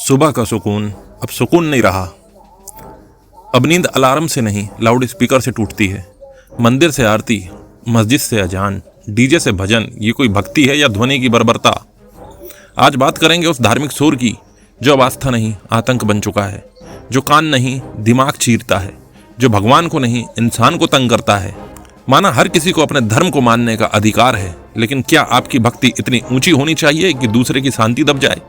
सुबह का सुकून अब सुकून नहीं रहा। अब नींद अलार्म से नहीं लाउड स्पीकर से टूटती है। मंदिर से आरती, मस्जिद से अजान, डीजे से भजन, ये कोई भक्ति है या ध्वनि की बर्बरता? आज बात करेंगे उस धार्मिक शोर की जो अब आस्था नहीं आतंक बन चुका है, जो कान नहीं दिमाग चीरता है, जो भगवान को नहीं इंसान को तंग करता है। माना हर किसी को अपने धर्म को मानने का अधिकार है, लेकिन क्या आपकी भक्ति इतनी ऊंची होनी चाहिए कि दूसरे की शांति दब जाए?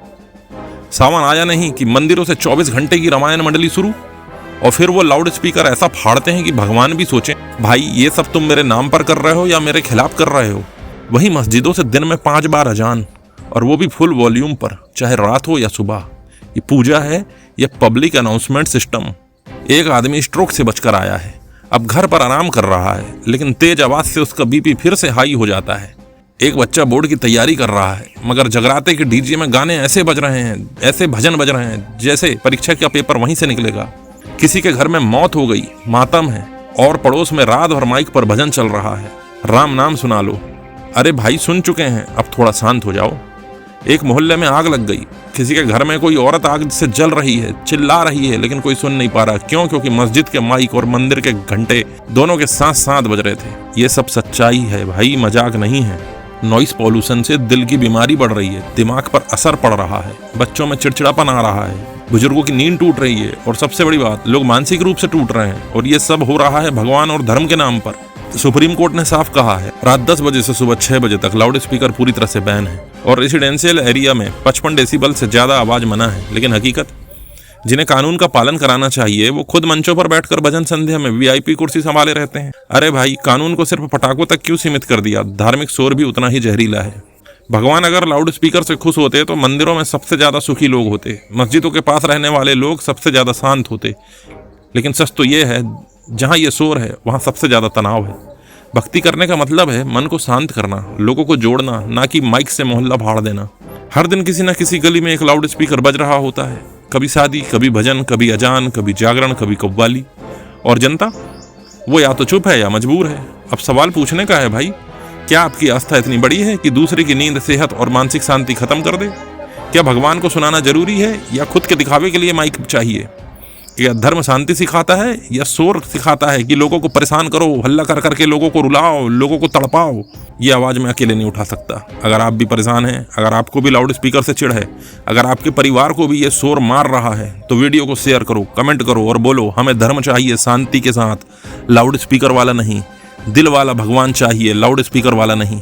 सावन आया नहीं कि मंदिरों से 24 घंटे की रामायण मंडली शुरू, और फिर वो लाउड स्पीकर ऐसा फाड़ते हैं कि भगवान भी सोचें भाई ये सब तुम मेरे नाम पर कर रहे हो या मेरे खिलाफ कर रहे हो। वहीं मस्जिदों से दिन में 5 बार अजान, और वो भी फुल वॉल्यूम पर, चाहे रात हो या सुबह। ये पूजा है या पब्लिक अनाउंसमेंट सिस्टम? एक आदमी स्ट्रोक से बचकर आया है, अब घर पर आराम कर रहा है, लेकिन तेज आवाज से उसका बीपी फिर से हाई हो जाता है। एक बच्चा बोर्ड की तैयारी कर रहा है, मगर जगराते के डीजे में गाने ऐसे बज रहे हैं, ऐसे भजन बज रहे हैं जैसे परीक्षा का पेपर वहीं से निकलेगा। किसी के घर में मौत हो गई, मातम है, और पड़ोस में रात भर माइक पर भजन चल रहा है, राम नाम सुना लो। अरे भाई सुन चुके हैं, अब थोड़ा शांत हो जाओ। एक मोहल्ले में आग लग गई, किसी के घर में कोई औरत आग से जल रही है, चिल्ला रही है, लेकिन कोई सुन नहीं पा रहा। क्यों? क्योंकि मस्जिद के माइक और मंदिर के घंटे दोनों के साथ साथ बज रहे थे। ये सब सच्चाई है भाई, मजाक नहीं है। नॉइस पॉल्यूशन से दिल की बीमारी बढ़ रही है, दिमाग पर असर पड़ रहा है, बच्चों में चिड़चिड़ापन आ रहा है, बुजुर्गों की नींद टूट रही है, और सबसे बड़ी बात, लोग मानसिक रूप से टूट रहे हैं। और ये सब हो रहा है भगवान और धर्म के नाम पर। सुप्रीम कोर्ट ने साफ कहा है, रात 10 बजे से सुबह 6 बजे तक लाउड स्पीकर पूरी तरह से बैन है, और रेसिडेंशियल एरिया में 55 डेसिबल से ज्यादा आवाज मना है। लेकिन हकीकत, जिन्हें कानून का पालन कराना चाहिए वो खुद मंचों पर बैठकर भजन संध्या में वीआईपी कुर्सी संभाले रहते हैं। अरे भाई, कानून को सिर्फ पटाखों तक क्यों सीमित कर दिया? धार्मिक शोर भी उतना ही जहरीला है। भगवान अगर लाउड स्पीकर से खुश होते तो मंदिरों में सबसे ज्यादा सुखी लोग होते, मस्जिदों के पास रहने वाले लोग सबसे ज्यादा शांत होते। लेकिन सच तो ये है, जहाँ ये शोर है वहाँ सबसे ज्यादा तनाव है। भक्ति करने का मतलब है मन को शांत करना, लोगों को जोड़ना, ना कि माइक से मोहल्ला फाड़ देना। हर दिन किसी न किसी गली में एक लाउड स्पीकर बज रहा होता है, कभी शादी, कभी भजन, कभी अजान, कभी जागरण, कभी कव्वाली। और जनता, वो या तो चुप है या मजबूर है। अब सवाल पूछने का है भाई, क्या आपकी आस्था इतनी बड़ी है कि दूसरे की नींद, सेहत और मानसिक शांति खत्म कर दे? क्या भगवान को सुनाना जरूरी है या खुद के दिखावे के लिए माइक चाहिए? क्या धर्म शांति सिखाता है या शोर सिखाता है कि लोगों को परेशान करो, हल्ला कर करके लोगों को रुलाओ, लोगों को तड़पाओ? ये आवाज़ मैं अकेले नहीं उठा सकता। अगर आप भी परेशान हैं, अगर आपको भी लाउड स्पीकर से चिढ़ है, अगर आपके परिवार को भी ये शोर मार रहा है, तो वीडियो को शेयर करो, कमेंट करो और बोलो हमें धर्म चाहिए शांति के साथ, लाउड स्पीकर वाला नहीं। दिल वाला भगवान चाहिए, लाउड स्पीकर वाला नहीं।